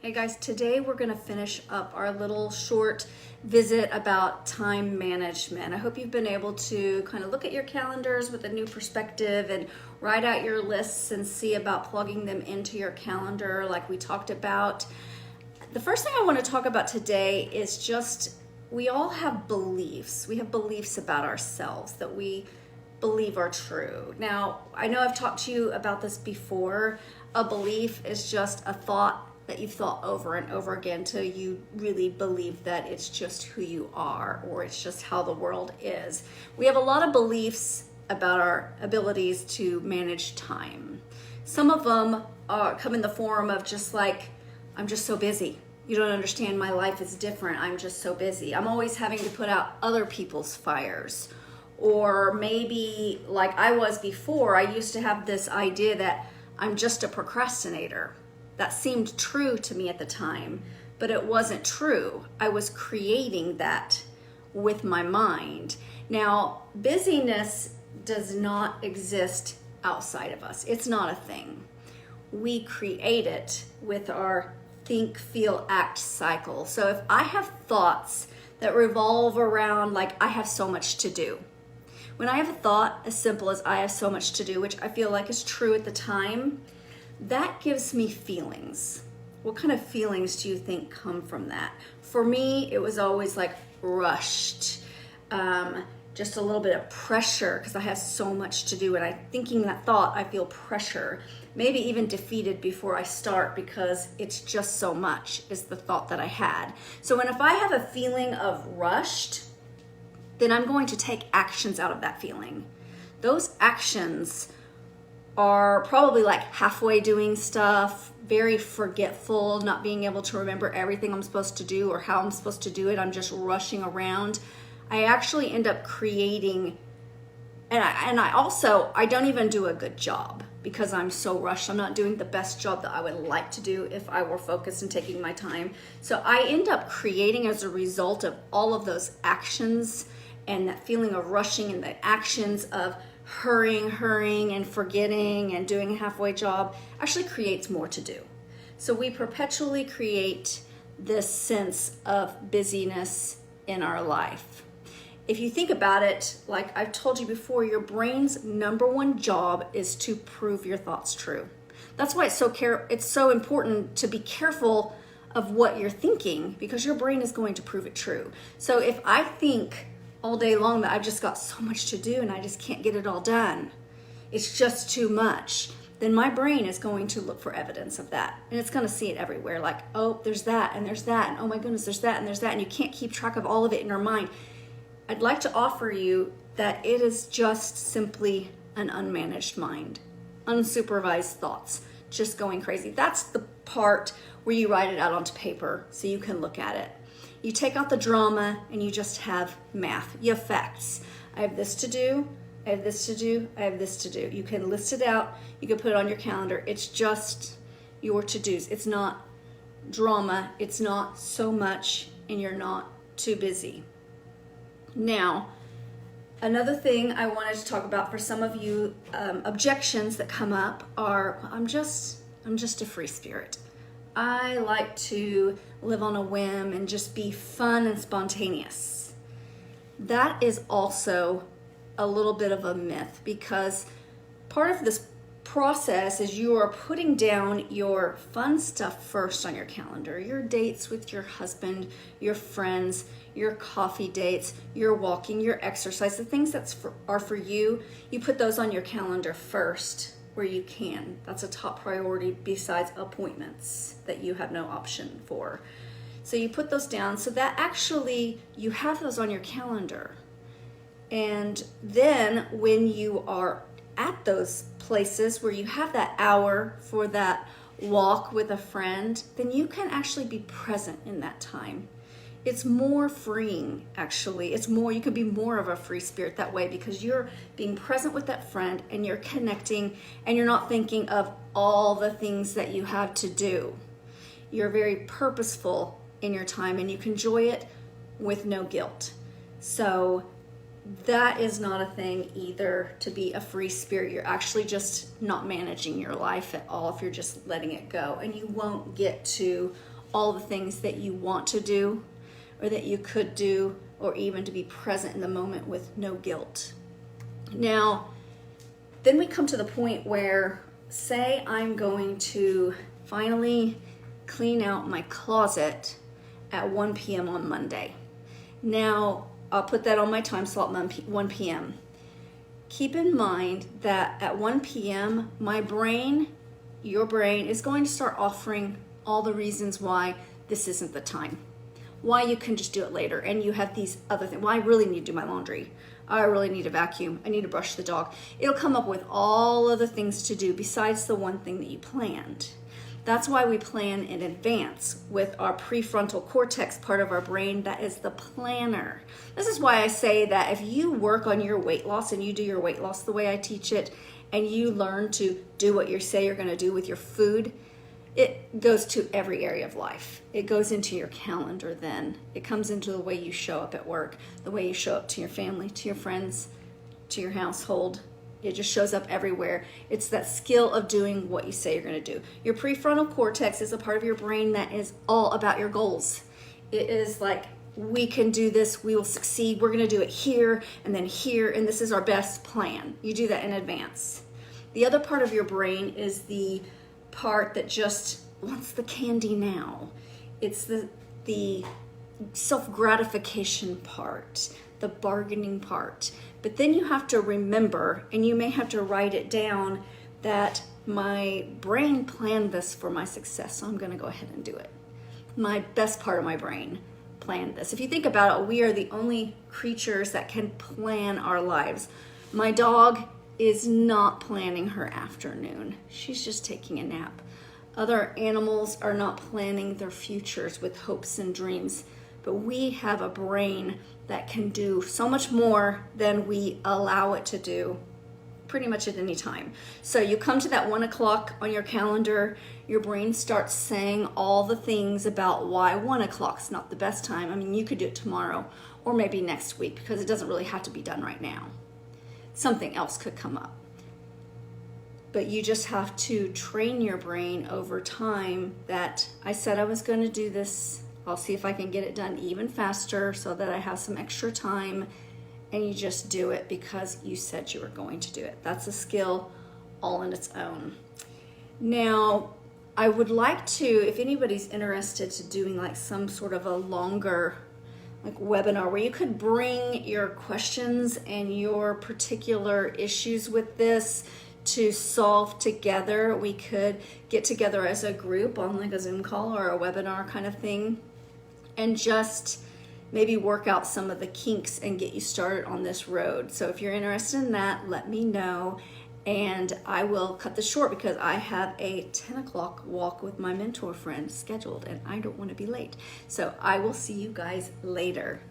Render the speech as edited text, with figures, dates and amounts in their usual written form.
Hey guys, today we're going to finish up our little short visit about time management. I hope you've been able to kind of look at your calendars with a new perspective and write out your lists and see about plugging them into your calendar like we talked about. The first thing I want to talk about today is just we all have beliefs. We have beliefs about ourselves that we believe are true. Now, I know I've talked to you about this before. A belief is just a thought that you've thought over and over again till you really believe that it's just who you are or it's just how the world is. We have a lot of beliefs about our abilities to manage time. Some of them come in the form of just like, I'm just so busy. You don't understand, my life is different. I'm just so busy. I'm always having to put out other people's fires. Or maybe like I was before, I used to have this idea that I'm just a procrastinator. That seemed true to me at the time, but it wasn't true. I was creating that with my mind. Now, busyness does not exist outside of us. It's not a thing. We create it with our think, feel, act cycle. So if I have thoughts that revolve around like I have so much to do, when I have a thought as simple as I have so much to do, which I feel like is true at the time, that gives me feelings. What kind of feelings do you think come from that? For me, it was always like rushed, just a little bit of pressure because I have so much to do. And I thinking that thought, I feel pressure, maybe even defeated before I start because it's just so much is the thought that I had. So if I have a feeling of rushed, then I'm going to take actions out of that feeling. Those actions are probably like halfway doing stuff, very forgetful, not being able to remember everything I'm supposed to do or how I'm supposed to do it. I'm just rushing around. I actually end up creating, and I don't even do a good job because I'm so rushed. I'm not doing the best job that I would like to do if I were focused and taking my time. So I end up creating as a result of all of those actions and that feeling of rushing and the actions of hurrying and forgetting and doing a halfway job actually creates more to do. So we perpetually create this sense of busyness in our life. If you think about it, like I've told you before, your brain's number one job is to prove your thoughts true. That's why it's so important to be careful of what you're thinking because your brain is going to prove it true. So if I think all day long that I've just got so much to do and I just can't get it all done, it's just too much, then my brain is going to look for evidence of that. And it's going to see it everywhere. Like, oh, there's that and there's that. And oh my goodness, there's that and there's that. And you can't keep track of all of it in your mind. I'd like to offer you that it is just simply an unmanaged mind, unsupervised thoughts, just going crazy. That's the part where you write it out onto paper so you can look at it. You take out the drama and you just have math. You have facts. I have this to do, I have this to do, I have this to do. You can list it out, you can put it on your calendar. It's just your to-dos. It's not drama, it's not so much, and you're not too busy. Now, another thing I wanted to talk about for some of you, objections that come up are, I'm just a free spirit. I like to live on a whim and just be fun and spontaneous. That is also a little bit of a myth because part of this process is you are putting down your fun stuff first on your calendar, your dates with your husband, your friends, your coffee dates, your walking, your exercise, the things that are for you, you put those on your calendar first where you can. That's a top priority besides appointments that you have no option for. So you put those down so that actually you have those on your calendar. And then when you are at those places where you have that hour for that walk with a friend, then you can actually be present in that time. It's more freeing, actually. You can be more of a free spirit that way because you're being present with that friend and you're connecting and you're not thinking of all the things that you have to do. You're very purposeful in your time and you can enjoy it with no guilt. So that is not a thing either to be a free spirit. You're actually just not managing your life at all if you're just letting it go. And you won't get to all the things that you want to do or that you could do, or even to be present in the moment with no guilt. Now, then we come to the point where, say I'm going to finally clean out my closet at 1 p.m. on Monday. Now, I'll put that on my time slot, 1 p.m. Keep in mind that at 1 p.m., my brain, your brain, is going to start offering all the reasons why this isn't the time. Why you can just do it later, and you have these other things. Well, I really need to do my laundry. I really need to vacuum. I need to brush the dog. It'll come up with all other things to do besides the one thing that you planned. That's why we plan in advance with our prefrontal cortex part of our brain that is the planner. This is why I say that if you work on your weight loss and you do your weight loss the way I teach it, and you learn to do what you say you're going to do with your food, it goes to every area of life. It goes into your calendar then. It comes into the way you show up at work, the way you show up to your family, to your friends, to your household. It just shows up everywhere. It's that skill of doing what you say you're going to do. Your prefrontal cortex is a part of your brain that is all about your goals. It is like, we can do this, we will succeed, we're going to do it here and then here, and this is our best plan. You do that in advance. The other part of your brain is the part that just wants the candy now. It's the self-gratification part, the bargaining part. But then you have to remember, and you may have to write it down, that my brain planned this for my success, so I'm going to go ahead and do it. My best part of my brain planned this. If you think about it, we are the only creatures that can plan our lives. My dog is not planning her afternoon. She's just taking a nap. Other animals are not planning their futures with hopes and dreams, but we have a brain that can do so much more than we allow it to do pretty much at any time. So you come to that 1 o'clock on your calendar, your brain starts saying all the things about why 1 o'clock's not the best time. I mean, you could do it tomorrow or maybe next week because it doesn't really have to be done right now. Something else could come up. But you just have to train your brain over time that I said I was going to do this. I'll see if I can get it done even faster so that I have some extra time. And you just do it because you said you were going to do it. That's a skill all on its own. Now, I would like to, if anybody's interested to doing like some sort of a longer like webinar where you could bring your questions and your particular issues with this to solve together. We could get together as a group on like a Zoom call or a webinar kind of thing and just maybe work out some of the kinks and get you started on this road. So if you're interested in that, let me know. And I will cut this short because I have a 10 o'clock walk with my mentor friend scheduled and I don't want to be late. So I will see you guys later.